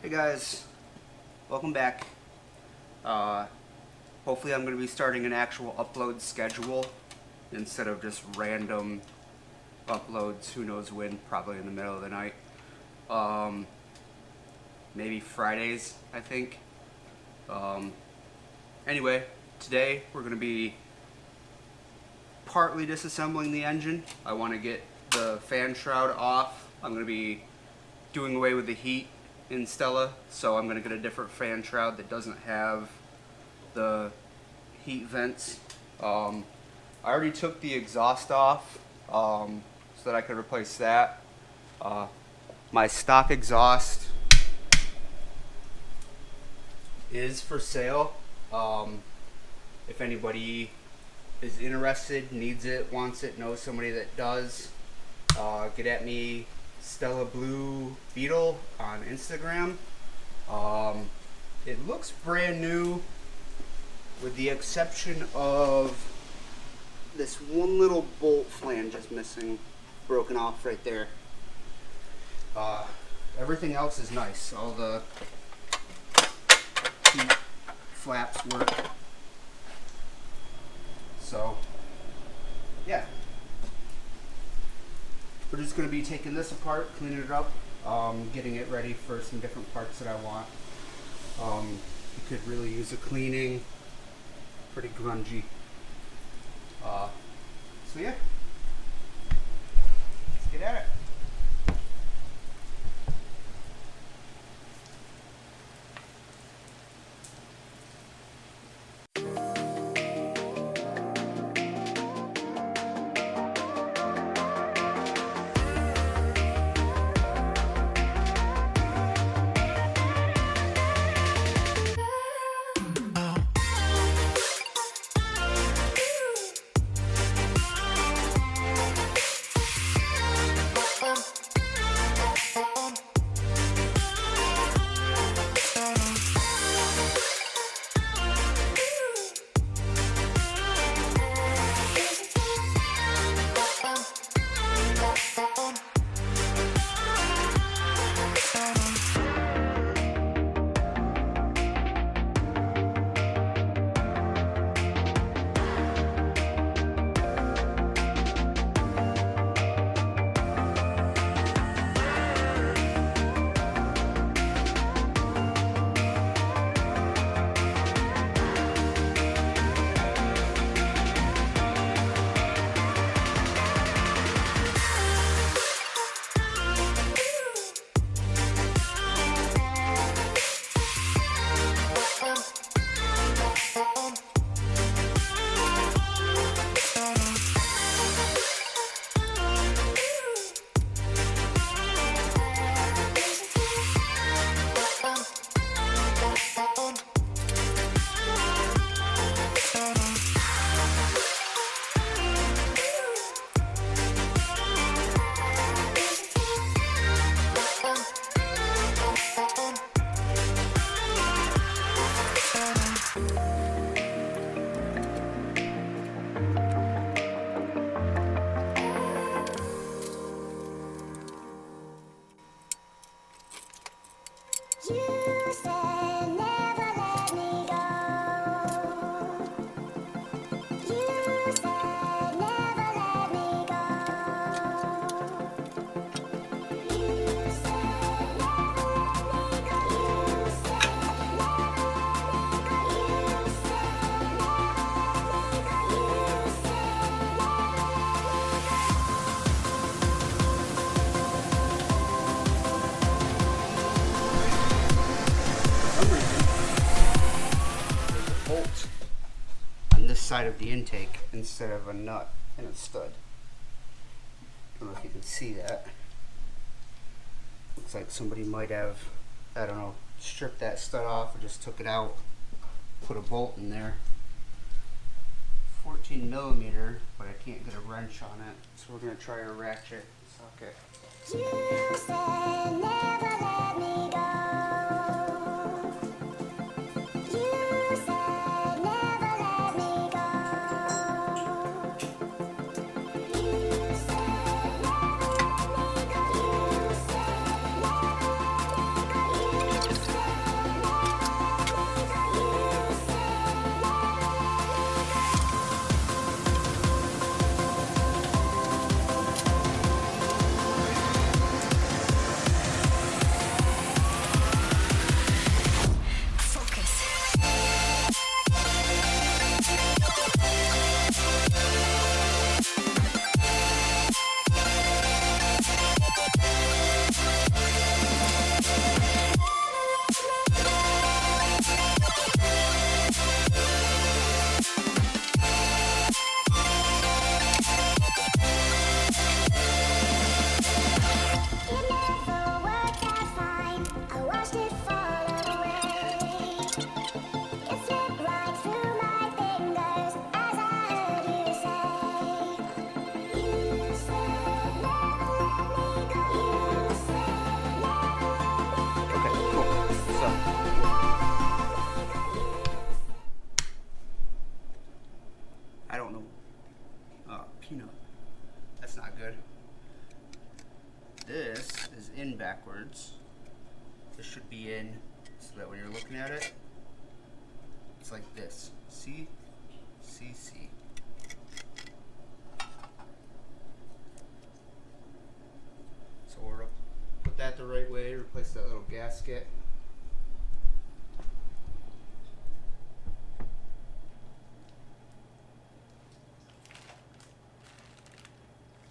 Hey guys, welcome back. Hopefully I'm going to be starting an actual upload schedule instead of just random uploads, who knows when, probably in the middle of the night. Maybe Fridays, I think. Anyway, today we're going to be partly disassembling the engine. I want to get the fan shroud off. I'm going to be doing away with the heat in Stella, so I'm going to get a different fan shroud that doesn't have the heat vents. I already took the exhaust off so that I could replace that. My stock exhaust is for sale. If anybody is interested, needs it, wants it, knows somebody that does, get at me, Stella Blue Beetle on Instagram. It looks brand new with the exception of this one little bolt flange is missing, broken off right there. Everything else is nice. All the heat flaps work. So, yeah. We're just going to be taking this apart, cleaning it up, getting it ready for some different parts that I want. It could really use a cleaning. Pretty grungy. So yeah, let's get at it. Side of the intake instead of a nut and a stud. I don't know if you can see that. Looks like somebody might have, I don't know, stripped that stud off or just took it out, put a bolt in there. 14 millimeter, but I can't get a wrench on it, so we're going to try a ratchet socket. You said never let me go. should be in so that when you're looking at it, it's like this. See? See, see. So we'll put that the right way, replace that little gasket.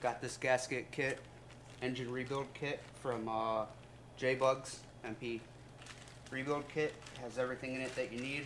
Got this gasket kit, engine rebuild kit from J-Bugs MP rebuild kit. Has everything in it that you need.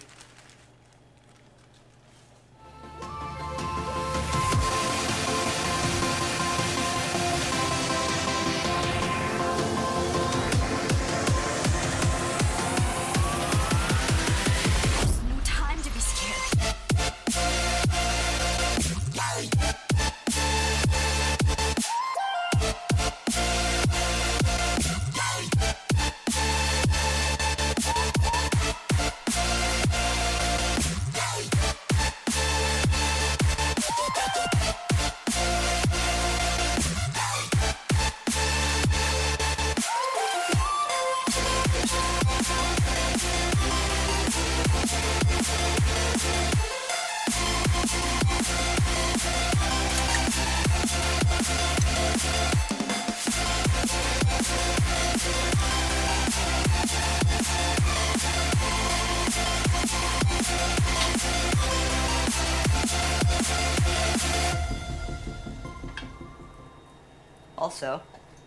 Also,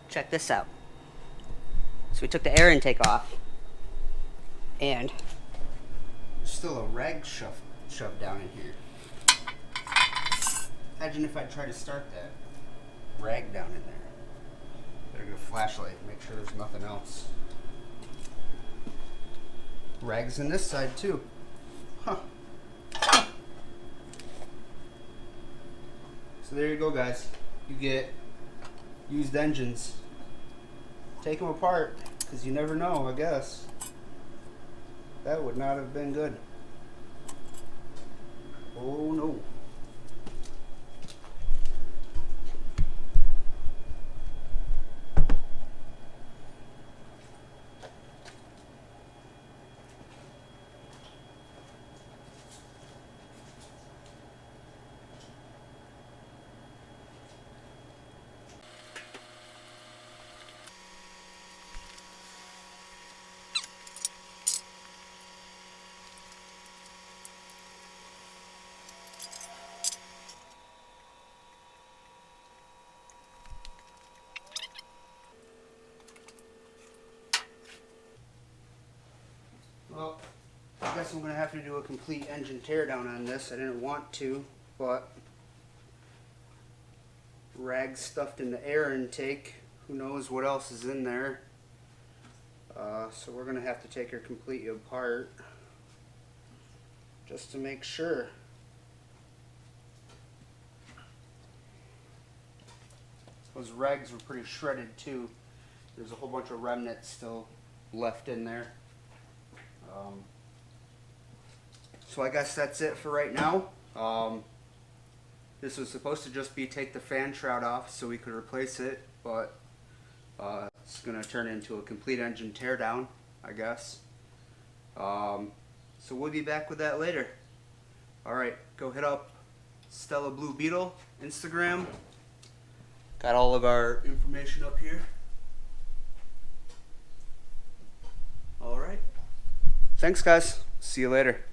check this out. So we took the air intake off, and there's still a rag shoved down in here. Imagine if I try to start that rag down in there. Better get a flashlight and make sure there's nothing else. Rags in this side too. Huh. So there you go, guys. You get used engines. Take them apart, because you never know, I guess. That would not have been good. Oh no. Well, I guess I'm going to have to do a complete engine teardown on this. I didn't want to, but rags stuffed in the air intake. Who knows what else is in there. So we're going to have to take her completely apart just to make sure. Those rags were pretty shredded too. There's a whole bunch of remnants still left in there. So I guess that's it for right now. This was supposed to just be take the fan shroud off so we could replace it, but it's going to turn into a complete engine teardown, I guess. So we'll be back with that later. Alright, go hit up Stella Blue Beetle Instagram. Got all of our information up here. Alright. Thanks, guys. See you later.